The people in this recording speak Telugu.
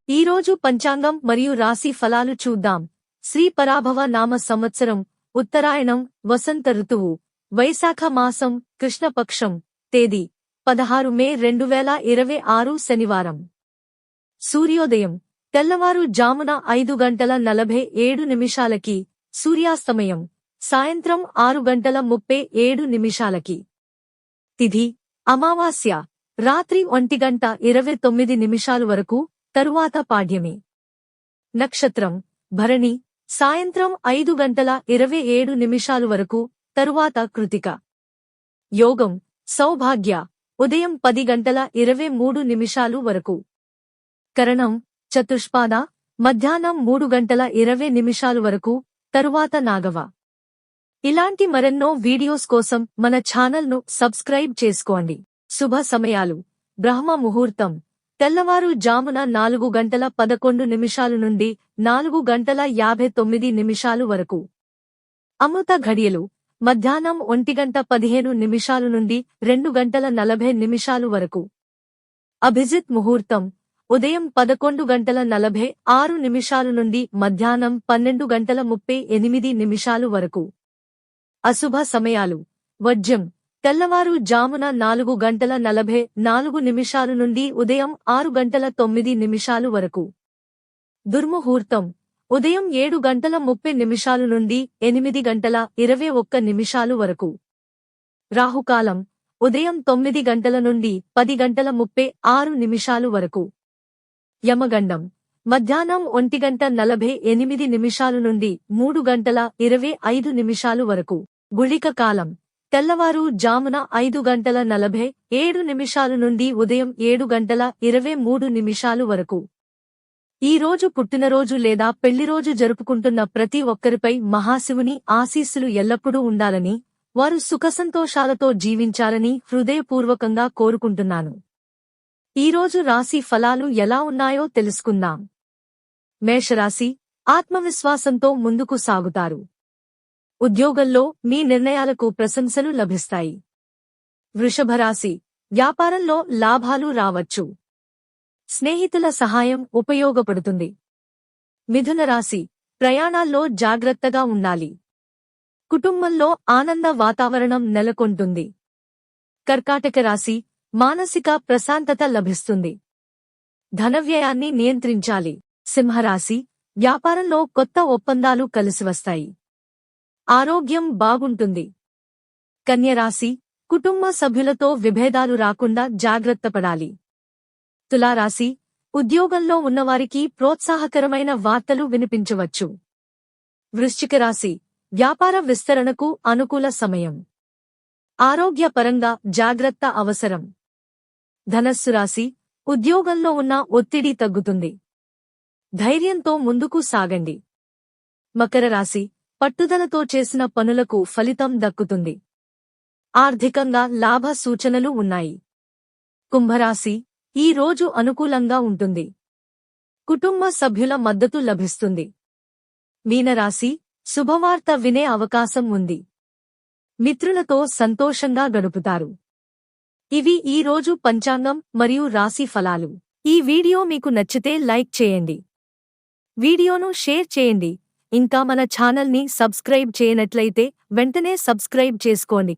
ఈరోజు పంచాంగం మరియు రాశి ఫలాలు చూద్దాం. శ్రీ పరాభవ నామ సంవత్సరం, ఉత్తరాయణం, వసంత ఋతువు, వైశాఖ మాసం, కృష్ణపక్షం, తేదీ 16 మే 2026 శనివారం. సూర్యోదయం తెల్లవారు జామున 5:47 సూర్యాస్తమయం సాయంత్రం 6:37 తిథి అమావాస్య రాత్రి 1:29 వరకు, తరువాత పాడ్యమి. నక్షత్రం భరణి సాయంత్రం 5:27 వరకు, తరువాత కృతిక. యోగం సౌభాగ్య ఉదయం 10:23 వరకు. కరణం చతుష్పాద మధ్యాహ్నం 3:20 వరకు, తరువాత నాగవ. ఇలాంటి మరెన్నో వీడియోస్ కోసం మన ఛానల్ను సబ్స్క్రైబ్ చేసుకోండి. శుభ సమయాలు బ్రహ్మ ముహూర్తం తెల్లవారు జామున 4:11 నుండి 4:59 వరకు. అమృత ఘడియలు మధ్యాహ్నం 1:15 నుండి 2:40 వరకు. అభిజిత్ ముహూర్తం ఉదయం 11:46 నుండి మధ్యాహ్నం 12:38 వరకు. అశుభ సమయాలు వర్జ్యం తెల్లవారు జామున 4:44 నుండి ఉదయం 6:09 వరకు. దుర్ముహూర్తం ఉదయం 7:30 నుండి 8:21 వరకు. రాహుకాలం ఉదయం 9 నుండి 10:36 వరకు. యమగండం మధ్యాహ్నం 1:48 నుండి 3:25 వరకు. గుళిక కాలం తెల్లవారు జామున 5:47 నుండి ఉదయం 7:23 వరకు. ఈ రోజు పుట్టినరోజు లేదా పెళ్లిరోజు జరుపుకుంటున్న ప్రతి ఒక్కరిపై మహాశివుని ఆశీస్సులు ఎల్లప్పుడూ ఉండాలని, వారు సుఖసంతోషాలతో జీవించాలని హృదయపూర్వకంగా కోరుకుంటున్నాను. ఈరోజు రాశి ఫలాలు ఎలా ఉన్నాయో తెలుసుకుందాం. మేషరాశి ఆత్మవిశ్వాసంతో ముందుకు సాగుతారు. ఉద్యోగంలో మీ నిర్ణయాలకు ప్రశంసలు లభిస్తాయి. వృషభరాశి వ్యాపారంలో లాభాలు రావచ్చు. స్నేహితుల సహాయం ఉపయోగపడుతుంది. మిథున రాశి ప్రయాణాల్లో జాగ్రత్తగా ఉండాలి. కుటుంబంలో ఆనంద వాతావరణం నెలకొంటుంది. కర్కాటక రాశి మానసిక ప్రశాంతత లభిస్తుంది. ధనవ్యయాన్ని నియంత్రించాలి. సింహరాశి వ్యాపారంలో కొత్త ఒప్పందాలు కలిసివస్తాయి. ఆరోగ్యం బాగుంటుంది. కన్యరాశి కుటుంబ సభ్యులతో విభేదాలు రాకుండా జాగ్రత్తపడాలి. తులారాశి ఉద్యోగంలో ఉన్నవారికి ప్రోత్సాహకరమైన వార్తలు వినిపించవచ్చు. వృశ్చిక రాశి వ్యాపార విస్తరణకు అనుకూల సమయం. ఆరోగ్యపరంగా జాగ్రత్త అవసరం. ధనస్సు రాశి ఉద్యోగంలో ఉన్న ఒత్తిడి తగ్గుతుంది. ధైర్యంతో ముందుకు సాగండి. మకర రాశి పట్టుదలతో చేసిన పనులకు ఫలితం దక్కుతుంది. ఆర్థికంగా లాభ సూచనలు ఉన్నాయి. కుంభరాశి ఈ రోజు అనుకూలంగా ఉంటుంది. కుటుంబ సభ్యుల మద్దతు లభిస్తుంది. మీనరాశి శుభవార్త వినే అవకాశం ఉంది. మిత్రులతో సంతోషంగా గడుపుతారు. ఇవి ఈ రోజు పంచాంగం మరియు రాశి ఫలాలు. ఈ వీడియో మీకు నచ్చితే లైక్ చేయండి. వీడియోను షేర్ చేయండి. ఇంకా మన ఛానల్ని సబ్స్క్రైబ్ చేయనట్లయితే వెంటనే సబ్స్క్రైబ్ చేసుకోండి.